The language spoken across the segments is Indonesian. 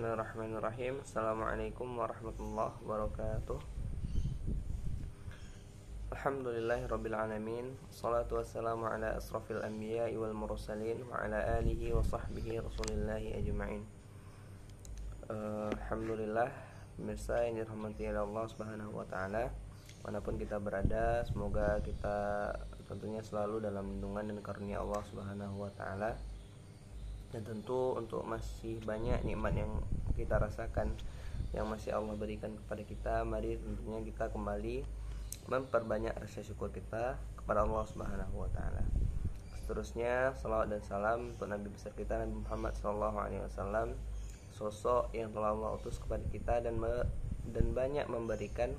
Bismillahirrahmanirrahim. Assalamualaikum warahmatullahi wabarakatuh. Alhamdulillahirabbil alamin. Wassalatu wassalamu ala asrafil anbiya'i wal mursalin wa ala alihi wa sahbihi rasulillahi ajma'in. Alhamdulillah, pemirsa yang dirahmati oleh Allah Subhanahu wa taala, manapun kita berada, semoga kita tentunya selalu dalam lindungan dan karunia Allah Subhanahu wa taala. Dan tentu untuk masih banyak nikmat yang kita rasakan, yang masih Allah berikan kepada kita, mari tentunya kita kembali memperbanyak rasa syukur kita kepada Allah Subhanahu wa taala. Seterusnya salawat dan salam untuk Nabi besar kita Nabi Muhammad SAW, sosok yang telah Allah utus kepada kita dan banyak memberikan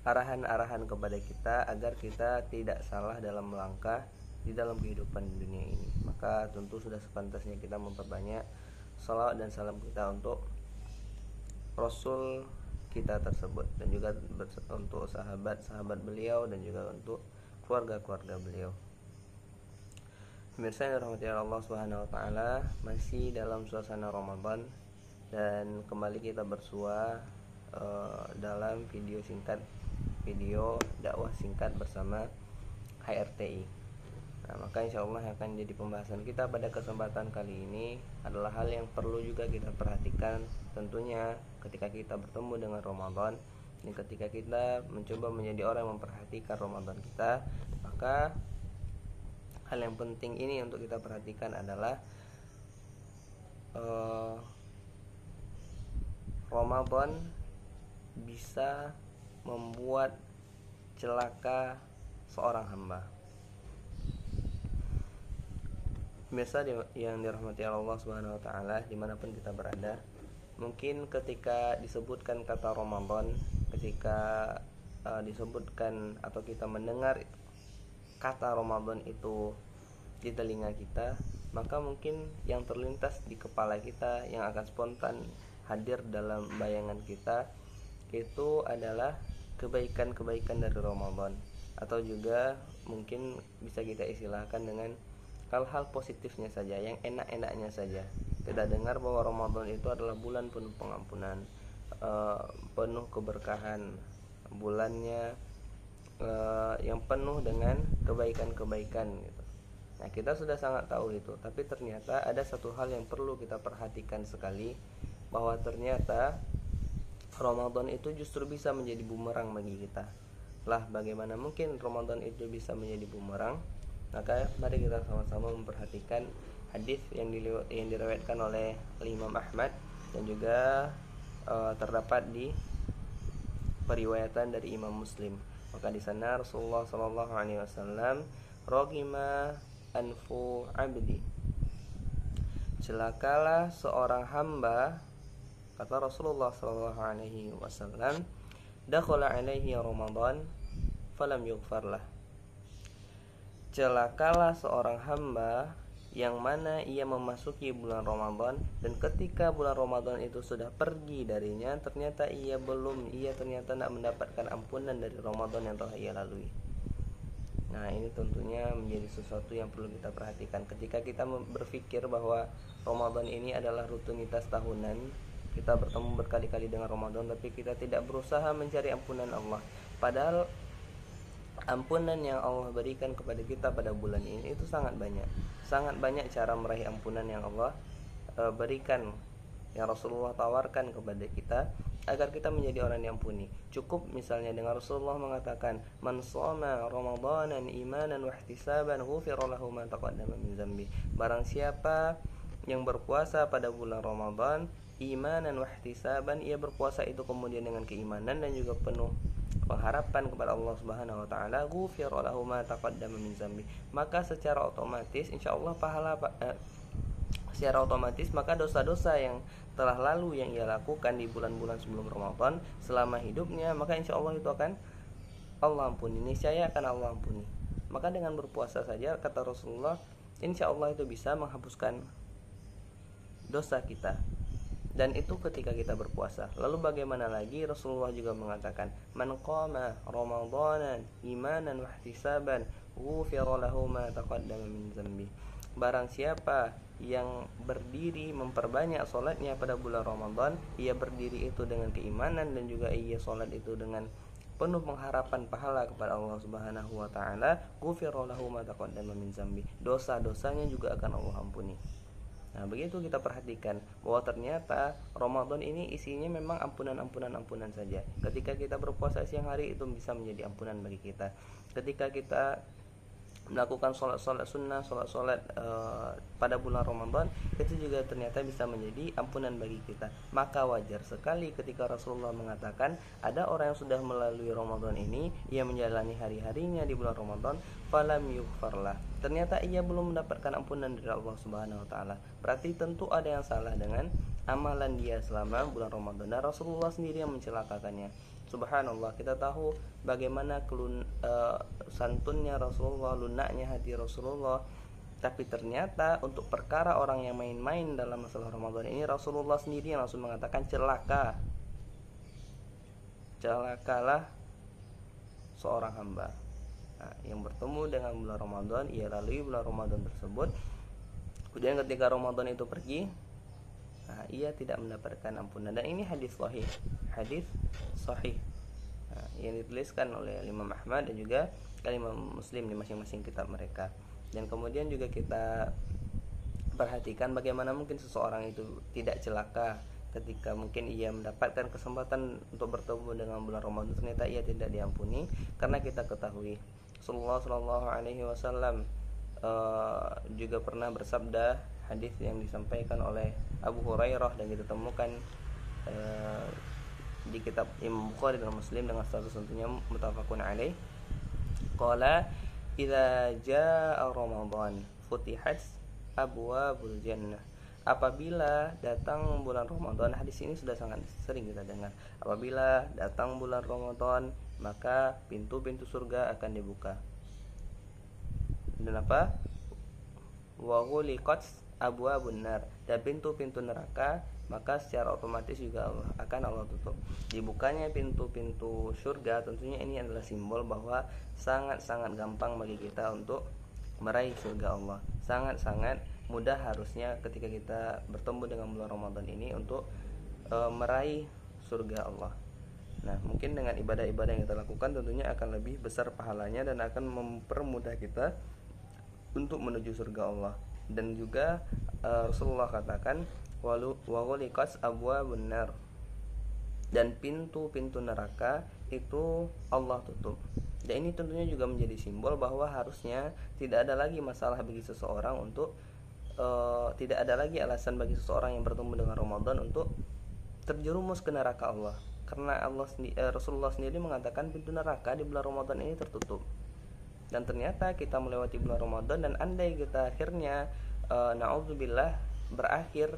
arahan-arahan kepada kita agar kita tidak salah dalam melangkah di dalam kehidupan di dunia ini. Maka tentu sudah sepantasnya kita memperbanyak salawat dan salam kita untuk Rasul kita tersebut, dan juga untuk sahabat-sahabat beliau, dan juga untuk keluarga-keluarga beliau. Pemirsa yang dirahmati Allah Subhanahu wa taala, masih dalam suasana Ramadan, dan kembali kita bersua dalam video dakwah singkat bersama HRTI. Maka insya Allah akan jadi pembahasan kita pada kesempatan kali ini adalah hal yang perlu juga kita perhatikan tentunya ketika kita bertemu dengan Ramadan, dan ketika kita mencoba menjadi orang yang memperhatikan Ramadan kita. Maka hal yang penting ini untuk kita perhatikan adalah Ramadan bisa membuat celaka seorang hamba. Pemirsa yang dirahmati Allah Subhanahu wa taala, dimanapun kita berada, mungkin ketika disebutkan kata Ramadan, ketika disebutkan atau kita mendengar kata Ramadan itu di telinga kita, maka mungkin yang terlintas di kepala kita, yang akan spontan hadir dalam bayangan kita, itu adalah kebaikan-kebaikan dari Ramadan, atau juga mungkin bisa kita istilahkan dengan hal-hal positifnya saja, yang enak-enaknya saja. Kita dengar bahwa Ramadan itu adalah bulan penuh pengampunan, penuh keberkahan, bulannya yang penuh dengan kebaikan-kebaikan gitu. Nah, kita sudah sangat tahu itu, tapi ternyata ada satu hal yang perlu kita perhatikan sekali, bahwa ternyata Ramadan itu justru bisa menjadi bumerang bagi kita. Lah, bagaimana mungkin Ramadan itu bisa menjadi bumerang? Maka mari kita sama-sama memperhatikan hadis yang diriwayatkan oleh Imam Ahmad, dan juga terdapat di periwayatan dari Imam Muslim. Maka di sana Rasulullah SAW, rogima anfu abdi, celakalah seorang hamba, kata Rasulullah SAW, dakhala alaihi Ramadan falam yughfarlah. Celakalah seorang hamba yang mana ia memasuki bulan Ramadan, dan ketika bulan Ramadan itu sudah pergi darinya, ternyata ia ternyata tidak mendapatkan ampunan dari Ramadan yang telah ia lalui. Nah, ini tentunya menjadi sesuatu yang perlu kita perhatikan ketika kita berpikir bahwa Ramadan ini adalah rutinitas tahunan. Kita bertemu berkali-kali dengan Ramadan, tapi kita tidak berusaha mencari ampunan Allah. Padahal ampunan yang Allah berikan kepada kita pada bulan ini itu sangat banyak cara meraih ampunan yang Allah berikan, yang Rasulullah tawarkan kepada kita agar kita menjadi orang yang diampuni. Cukup misalnya dengan Rasulullah mengatakan, man shoma ramadanan imanan wa ihtisaban ghufira lahu ma taqaddama min dzambi. Barang siapa yang berpuasa pada bulan Ramadan imanan wa ihtisaban, ia berpuasa itu kemudian dengan keimanan dan juga penuh pengharapan kepada Allah Subhanahu wa taala, ghufira lahu ma taqaddama min dzambi, maka secara otomatis insyaallah secara otomatis maka dosa-dosa yang telah lalu yang ia lakukan di bulan-bulan sebelum Ramadan selama hidupnya, maka insyaallah itu akan Allah ampuni, niscaya akan Allah ampuni. Maka dengan berpuasa saja, kata Rasulullah, insyaallah itu bisa menghapuskan dosa kita. Dan itu ketika kita berpuasa. Lalu bagaimana lagi? Rasulullah juga mengatakan, man qama ramadanan imanan wa ihtisaban ghufira lahu ma taqaddama min dzambi. barang siapa yang berdiri memperbanyak sholatnya pada bulan Ramadan, ia berdiri itu dengan keimanan dan juga ia sholat itu dengan penuh pengharapan pahala kepada Allah Subhanahu wa taala, ghufira lahu ma taqaddama min dzambi. Dosa-dosanya juga akan Allah ampuni. Nah, begitu kita perhatikan bahwa ternyata Ramadan ini isinya memang ampunan saja. Ketika kita berpuasa siang hari itu bisa menjadi ampunan bagi kita. Ketika kita melakukan sholat sunnah, sholat pada bulan Ramadan, itu juga ternyata bisa menjadi ampunan bagi kita. Maka wajar sekali ketika Rasulullah mengatakan ada orang yang sudah melalui Ramadan ini, ia menjalani hari-harinya di bulan Ramadan, falam yughfarlah, ternyata ia belum mendapatkan ampunan dari Allah Subhanahu wa taala. Berarti tentu ada yang salah dengan amalan dia selama bulan Ramadan, dan Rasulullah sendiri yang mencelakakannya. Subhanallah, kita tahu bagaimana santunnya Rasulullah, lunaknya hati Rasulullah. Tapi ternyata untuk perkara orang yang main-main dalam masalah Ramadan ini, Rasulullah sendiri yang langsung mengatakan celakalah seorang hamba. Nah, yang bertemu dengan bulan Ramadan, ia lalui bulan Ramadan tersebut, kemudian ketika Ramadan itu pergi, nah, ia tidak mendapatkan ampunan. Dan ini hadis sahih yang dituliskan oleh Imam Ahmad dan juga Imam Muslim di masing-masing kitab mereka. Dan kemudian juga kita perhatikan bagaimana mungkin seseorang itu tidak celaka ketika mungkin ia mendapatkan kesempatan untuk bertemu dengan bulan Ramadan, ternyata ia tidak diampuni. Karena kita ketahui Rasulullah Shallallahu Alaihi Wasallam juga pernah bersabda, hadis yang disampaikan oleh Abu Hurairah dan kita temukan di kitab Imam Bukhari dan Muslim dengan status tentunya muttafaqun alaih. Qala idza jaa Ramadan futihat abwabul jannah. Apabila datang bulan Ramadan, hadis ini sudah sangat sering kita dengar. Apabila datang bulan Ramadan, maka pintu-pintu surga akan dibuka. Dan apa? Wa ghuliqat abwabun nar, dan pintu-pintu neraka maka secara otomatis juga Allah tutup. Dibukanya pintu-pintu surga tentunya ini adalah simbol bahwa sangat-sangat gampang bagi kita untuk meraih surga Allah. Sangat-sangat mudah harusnya ketika kita bertemu dengan bulan Ramadan ini untuk meraih surga Allah. Nah, mungkin dengan ibadah-ibadah yang kita lakukan tentunya akan lebih besar pahalanya dan akan mempermudah kita untuk menuju surga Allah. Dan juga Rasulullah katakan wa ghuliqat abwabun nar, dan pintu-pintu neraka itu Allah tutup. Dan ini tentunya juga menjadi simbol bahwa harusnya tidak ada lagi masalah bagi seseorang untuk tidak ada lagi alasan bagi seseorang yang bertemu dengan Ramadan untuk terjerumus ke neraka Allah. Karena Rasulullah sendiri mengatakan pintu neraka di bulan Ramadan ini tertutup. Dan ternyata kita melewati bulan Ramadan, dan andai kita akhirnya na'udzubillah berakhir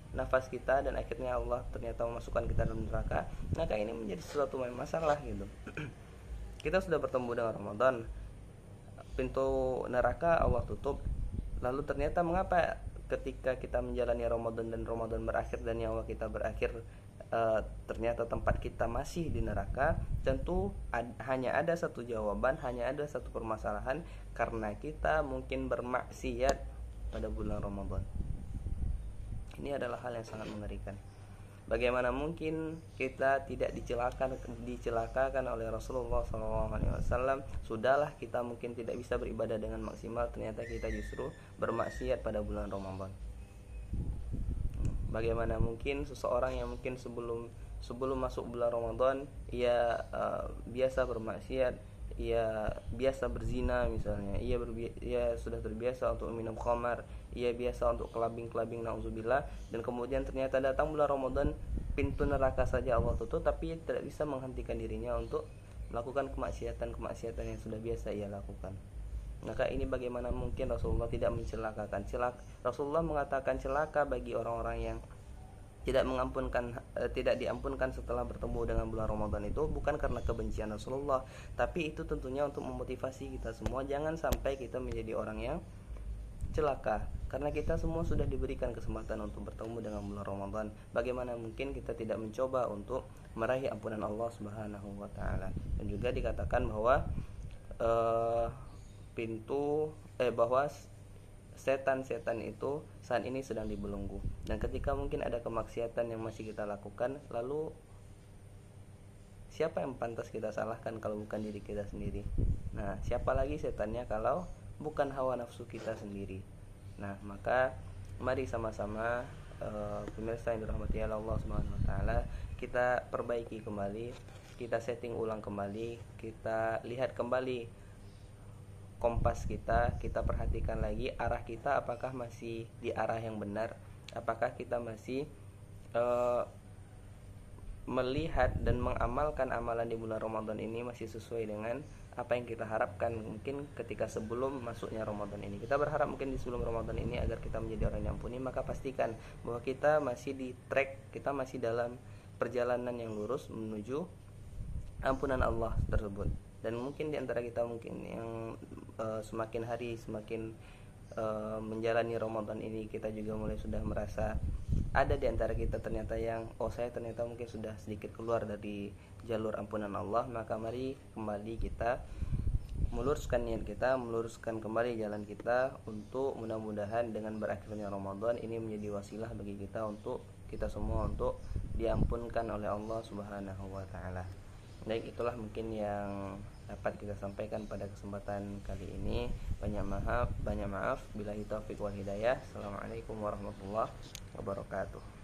nafas kita dan akhirnya Allah ternyata memasukkan kita dalam neraka, maka ini menjadi sesuatu yang masalah gitu. Kita sudah bertemu dengan Ramadan, pintu neraka Allah tutup, lalu ternyata mengapa ketika kita menjalani Ramadan dan Ramadan berakhir dan nyawa kita berakhir, ternyata tempat kita masih di neraka? Tentu hanya ada satu jawaban, hanya ada satu permasalahan, karena kita mungkin bermaksiat pada bulan Ramadan. Ini adalah hal yang sangat mengerikan. Bagaimana mungkin kita tidak dicelakakan oleh Rasulullah SAW? Sudahlah kita mungkin tidak bisa beribadah dengan maksimal, ternyata kita justru bermaksiat pada bulan Ramadan. Bagaimana mungkin seseorang yang mungkin sebelum masuk bulan Ramadan ia biasa bermaksiat, ia biasa berzina misalnya, ia sudah terbiasa untuk minum khamar, ia biasa untuk kelabing na'udzubillah, dan kemudian ternyata datang bulan Ramadan, pintu neraka saja Allah tutup, tapi ia tidak bisa menghentikan dirinya untuk melakukan kemaksiatan yang sudah biasa ia lakukan. Maka ini bagaimana mungkin Rasulullah tidak mencelakakan. Rasulullah mengatakan celaka bagi orang-orang yang tidak diampunkan setelah bertemu dengan bulan Ramadan itu bukan karena kebencian Rasulullah, tapi itu tentunya untuk memotivasi kita semua jangan sampai kita menjadi orang yang celaka, karena kita semua sudah diberikan kesempatan untuk bertemu dengan bulan Ramadan. Bagaimana mungkin kita tidak mencoba untuk meraih ampunan Allah Subhanahu wa taala? Dan juga dikatakan bahwa bahwa setan-setan itu saat ini sedang dibelenggu. Dan ketika mungkin ada kemaksiatan yang masih kita lakukan, lalu siapa yang pantas kita salahkan kalau bukan diri kita sendiri? Nah, siapa lagi setannya kalau bukan hawa nafsu kita sendiri? Nah, maka mari sama-sama pemirsa yang dirahmati Allah Subhanahu wa taala, kita perbaiki kembali, kita setting ulang kembali, kita lihat kembali kompas kita perhatikan lagi arah kita apakah masih di arah yang benar, apakah kita masih melihat dan mengamalkan amalan di bulan Ramadan ini masih sesuai dengan apa yang kita harapkan mungkin ketika sebelum masuknya Ramadan ini. Kita berharap mungkin di sebelum Ramadan ini agar kita menjadi orang yang ampuni, maka pastikan bahwa kita masih di track, kita masih dalam perjalanan yang lurus menuju ampunan Allah tersebut. Dan mungkin di antara kita mungkin yang semakin hari semakin menjalani Ramadan ini, kita juga mulai sudah merasa ada di antara kita ternyata yang saya ternyata mungkin sudah sedikit keluar dari jalur ampunan Allah. Maka mari kembali kita meluruskan niat kita, meluruskan kembali jalan kita, untuk mudah-mudahan dengan berakhirnya Ramadan ini menjadi wasilah bagi kita, untuk kita semua untuk diampunkan oleh Allah Subhanahu wa taala. Baik, itulah mungkin yang dapat kita sampaikan pada kesempatan kali ini. Banyak maaf billahi taufik wal hidayah. Assalamualaikum warahmatullahi wabarakatuh.